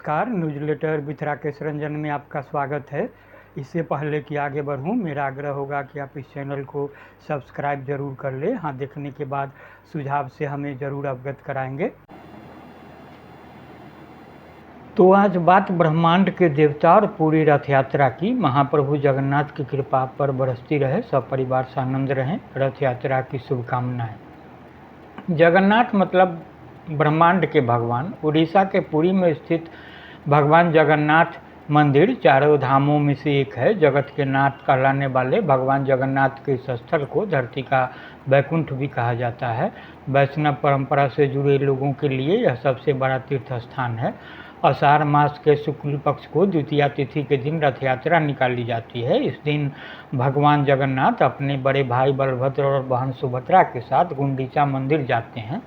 नमस्कार, newsletter with Rakesh Ranjan में आपका स्वागत है। इससे पहले कि आगे बढ़ूं, मेरा आग्रह होगा कि आप इस चैनल को सब्सक्राइब ज़रूर कर लें। हाँ, देखने के बाद सुझाव से हमें ज़रूर अवगत कराएंगे। तो आज बात ब्रह्मांड के देवता और पूरी रथ यात्रा की। महाप्रभु जगन्नाथ की कृपा पर बरसती रहे, सब परिवार सानंद रहें। रथ यात्रा की शुभकामनाएं। जगन्नाथ मतलब ब्रह्मांड के भगवान। उड़ीसा के पुरी में स्थित भगवान जगन्नाथ मंदिर चारों धामों में से एक है। जगत के नाथ कहलाने वाले भगवान जगन्नाथ के इस स्थल को धरती का वैकुंठ भी कहा जाता है। वैष्णव परंपरा से जुड़े लोगों के लिए यह सबसे बड़ा तीर्थ स्थान है। आषाढ़ मास के शुक्ल पक्ष को द्वितीया तिथि के दिन रथ यात्रा निकाली जाती है। इस दिन भगवान जगन्नाथ अपने बड़े भाई बलभद्र और बहन सुभद्रा के साथ गुंडीचा मंदिर जाते हैं।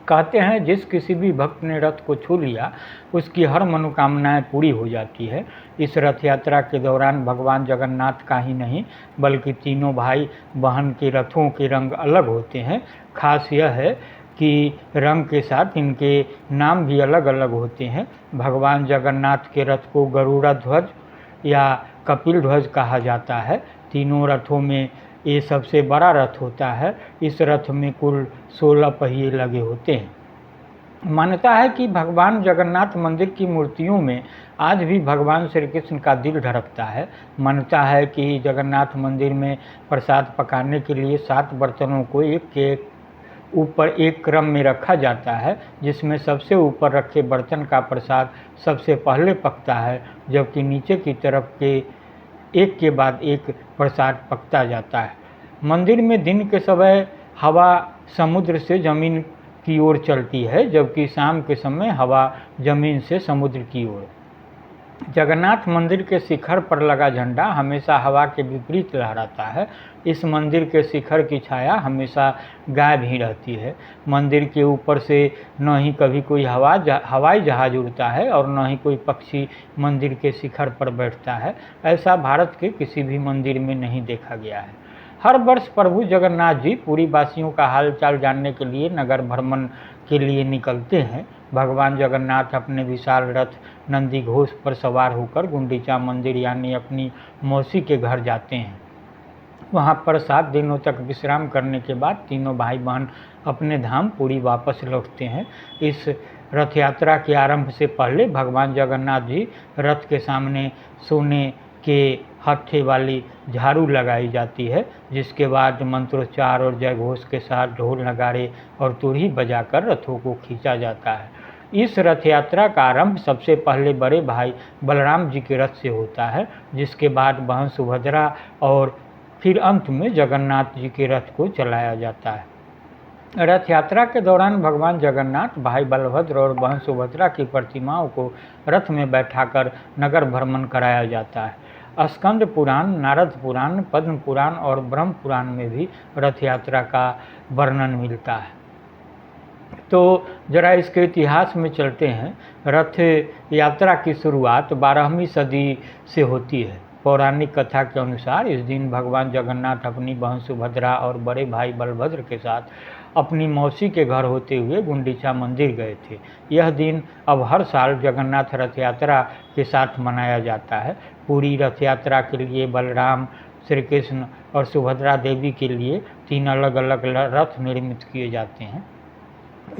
कहते हैं जिस किसी भी भक्त ने रथ को छू लिया उसकी हर मनोकामनाएं पूरी हो जाती है। इस रथ यात्रा के दौरान भगवान जगन्नाथ का ही नहीं बल्कि तीनों भाई बहन के रथों के रंग अलग होते हैं। खास यह है कि रंग के साथ इनके नाम भी अलग अलग होते हैं। भगवान जगन्नाथ के रथ को गरुड़ ध्वज या कपिल ध्वज कहा जाता है। तीनों रथों में ये सबसे बड़ा रथ होता है। इस रथ में कुल 16 पहिए लगे होते हैं। मान्यता है कि भगवान जगन्नाथ मंदिर की मूर्तियों में आज भी भगवान श्री कृष्ण का दिल धड़कता है। मान्यता है कि जगन्नाथ मंदिर में प्रसाद पकाने के लिए 7 बर्तनों को एक के ऊपर एक क्रम में रखा जाता है, जिसमें सबसे ऊपर रखे बर्तन का प्रसाद सबसे पहले पकता है, जबकि नीचे की तरफ के एक के बाद एक प्रसाद पकता जाता है। मंदिर में दिन के समय हवा समुद्र से जमीन की ओर चलती है, जबकि शाम के समय हवा जमीन से समुद्र की ओर। जगन्नाथ मंदिर के शिखर पर लगा झंडा हमेशा हवा के विपरीत लहराता है। इस मंदिर के शिखर की छाया हमेशा गायब ही रहती है। मंदिर के ऊपर से न ही कभी कोई हवाई जहाज उड़ता है और न ही कोई पक्षी मंदिर के शिखर पर बैठता है। ऐसा भारत के किसी भी मंदिर में नहीं देखा गया है। हर वर्ष प्रभु जगन्नाथ जी पुरी वासियों का हालचाल जानने के लिए नगर भ्रमण के लिए निकलते हैं। भगवान जगन्नाथ अपने विशाल रथ नंदी घोष पर सवार होकर गुंडीचा मंदिर यानी अपनी मौसी के घर जाते हैं। वहां पर 7 दिनों तक विश्राम करने के बाद तीनों भाई बहन अपने धाम पुरी वापस लौटते हैं। इस रथ यात्रा के आरंभ से पहले भगवान जगन्नाथ जी रथ के सामने सोने के हत्थे वाली झाड़ू लगाई जाती है, जिसके बाद मंत्रोच्चार और जय घोष के साथ ढोल नगाड़े और तुरही बजाकर रथों को खींचा जाता है। इस रथ यात्रा का आरंभ सबसे पहले बड़े भाई बलराम जी के रथ से होता है, जिसके बाद बहन सुभद्रा और फिर अंत में जगन्नाथ जी के रथ को चलाया जाता है। रथ यात्रा के दौरान भगवान जगन्नाथ, भाई बलभद्र और बहन सुभद्रा की प्रतिमाओं को रथ में बैठाकर नगर भ्रमण कराया जाता है। स्कंद पुराण, नारद पुराण, पद्म पुराण और ब्रह्म पुराण में भी रथ यात्रा का वर्णन मिलता है। तो जरा इसके इतिहास में चलते हैं। रथ यात्रा की शुरुआत 12वीं सदी से होती है। पौराणिक कथा के अनुसार इस दिन भगवान जगन्नाथ अपनी बहन सुभद्रा और बड़े भाई बलभद्र के साथ अपनी मौसी के घर होते हुए गुंडीचा मंदिर गए थे। यह दिन अब हर साल जगन्नाथ रथ यात्रा के साथ मनाया जाता है। पूरी रथ यात्रा के लिए बलराम, श्री कृष्ण और सुभद्रा देवी के लिए 3 अलग अलग रथ निर्मित किए जाते हैं।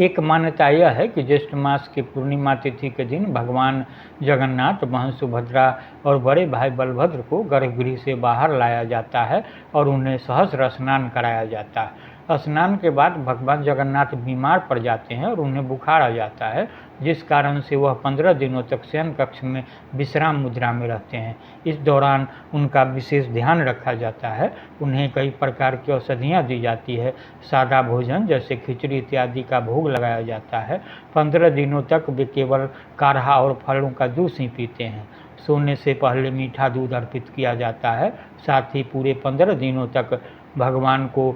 एक मान्यता यह है कि ज्येष्ठ मास की पूर्णिमा तिथि के दिन भगवान जगन्नाथ, बहन सुभद्रा और बड़े भाई बलभद्र को गर्भगृह से बाहर लाया जाता है और उन्हें सहस्र स्नान कराया जाता है। स्नान के बाद भगवान जगन्नाथ बीमार पड़ जाते हैं और उन्हें बुखार आ जाता है, जिस कारण से वह 15 दिनों तक शयन कक्ष में विश्राम मुद्रा में रहते हैं। इस दौरान उनका विशेष ध्यान रखा जाता है। उन्हें कई प्रकार की औषधियाँ दी जाती है। सादा भोजन जैसे खिचड़ी इत्यादि का भोग लगाया जाता है। 15 दिनों तक वे केवल काढ़ा और फलों का जूस ही पीते हैं। सोने से पहले मीठा दूध अर्पित किया जाता है। साथ ही पूरे 15 दिनों तक भगवान को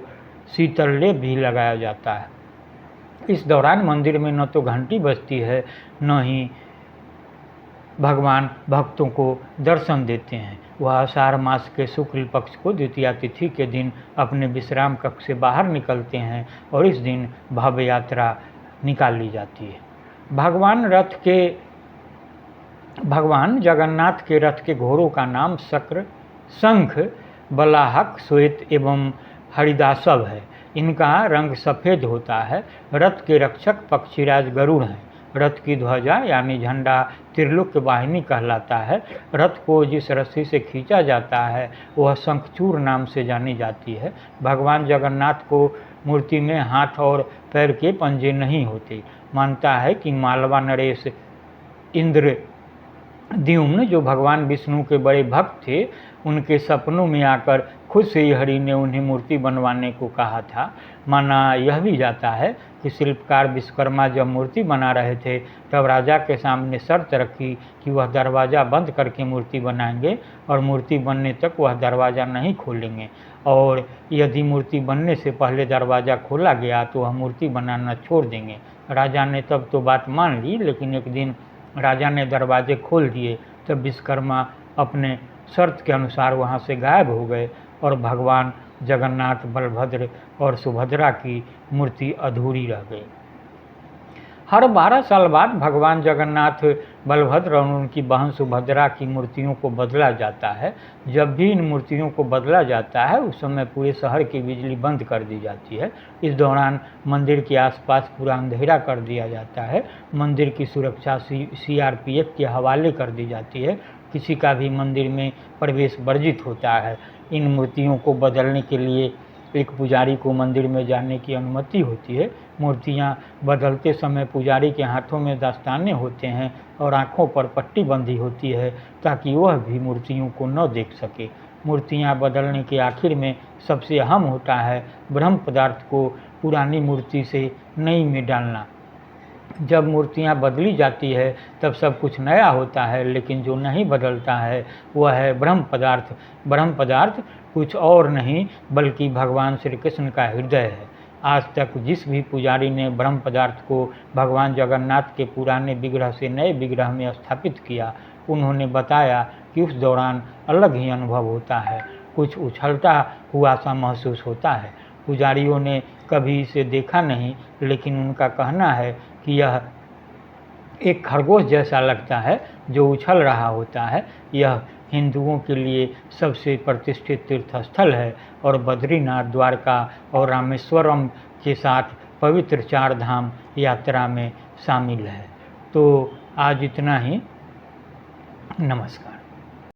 शीतल लेप भी लगाया जाता है। इस दौरान मंदिर में न तो घंटी बजती है, न ही भगवान भक्तों को दर्शन देते हैं। वह आषाढ़ मास के शुक्ल पक्ष को द्वितीया तिथि के दिन अपने विश्राम कक्ष से बाहर निकलते हैं और इस दिन भव्य यात्रा निकाली जाती है। भगवान रथ के भगवान जगन्नाथ के रथ के घोड़ों का नाम शक्र, शंख, बलाहक, श्वेत एवं हरिदासव है। इनका रंग सफ़ेद होता है। रथ के रक्षक पक्षीराज गरुड़ हैं। रथ की ध्वजा यानी झंडा त्रिलोक्य वाहिनी कहलाता है। रथ को जिस रस्सी से खींचा जाता है वह शंखचूर नाम से जानी जाती है। भगवान जगन्नाथ को मूर्ति में हाथ और पैर के पंजे नहीं होते। मानता है कि मालवा नरेश इंद्रद्युम्न जो भगवान विष्णु के बड़े भक्त थे, उनके सपनों में आकर खुद से ही हरि ने उन्हें मूर्ति बनवाने को कहा था। माना यह भी जाता है कि शिल्पकार विश्वकर्मा जब मूर्ति बना रहे थे तब राजा के सामने शर्त रखी कि वह दरवाज़ा बंद करके मूर्ति बनाएंगे और मूर्ति बनने तक वह दरवाज़ा नहीं खोलेंगे, और यदि मूर्ति बनने से पहले दरवाज़ा खोला गया तो वह मूर्ति बनाना छोड़ देंगे। राजा ने तब तो बात मान ली, लेकिन एक दिन राजा ने दरवाजे खोल दिए तब विश्वकर्मा अपने शर्त के अनुसार वहाँ से गायब हो गए और भगवान जगन्नाथ, बलभद्र और सुभद्रा की मूर्ति अधूरी रह गई। हर 12 साल बाद भगवान जगन्नाथ, बलभद्र और उनकी बहन सुभद्रा की मूर्तियों को बदला जाता है। जब भी इन मूर्तियों को बदला जाता है उस समय पूरे शहर की बिजली बंद कर दी जाती है। इस दौरान मंदिर के आसपास पूरा अंधेरा कर दिया जाता है। मंदिर की सुरक्षा CRPF के हवाले कर दी जाती है। किसी का भी मंदिर में प्रवेश वर्जित होता है। इन मूर्तियों को बदलने के लिए एक पुजारी को मंदिर में जाने की अनुमति होती है। मूर्तियाँ बदलते समय पुजारी के हाथों में दस्ताने होते हैं और आँखों पर पट्टी बंधी होती है ताकि वह भी मूर्तियों को न देख सके। मूर्तियाँ बदलने के आखिर में सबसे अहम होता है ब्रह्म पदार्थ को पुरानी मूर्ति से नई में डालना। जब मूर्तियाँ बदली जाती है तब सब कुछ नया होता है, लेकिन जो नहीं बदलता है वह है ब्रह्म पदार्थ। ब्रह्म पदार्थ कुछ और नहीं बल्कि भगवान श्री कृष्ण का हृदय है। आज तक जिस भी पुजारी ने ब्रह्म पदार्थ को भगवान जगन्नाथ के पुराने विग्रह से नए विग्रह में स्थापित किया, उन्होंने बताया कि उस दौरान अलग ही अनुभव होता है। कुछ उछलता हुआ सा महसूस होता है। पुजारियों ने कभी इसे देखा नहीं, लेकिन उनका कहना है कि यह एक खरगोश जैसा लगता है जो उछल रहा होता है। यह हिंदुओं के लिए सबसे प्रतिष्ठित तीर्थ स्थल है और बद्रीनाथ, द्वारका और रामेश्वरम के साथ पवित्र 4 धाम यात्रा में शामिल है। तो आज इतना ही। नमस्कार।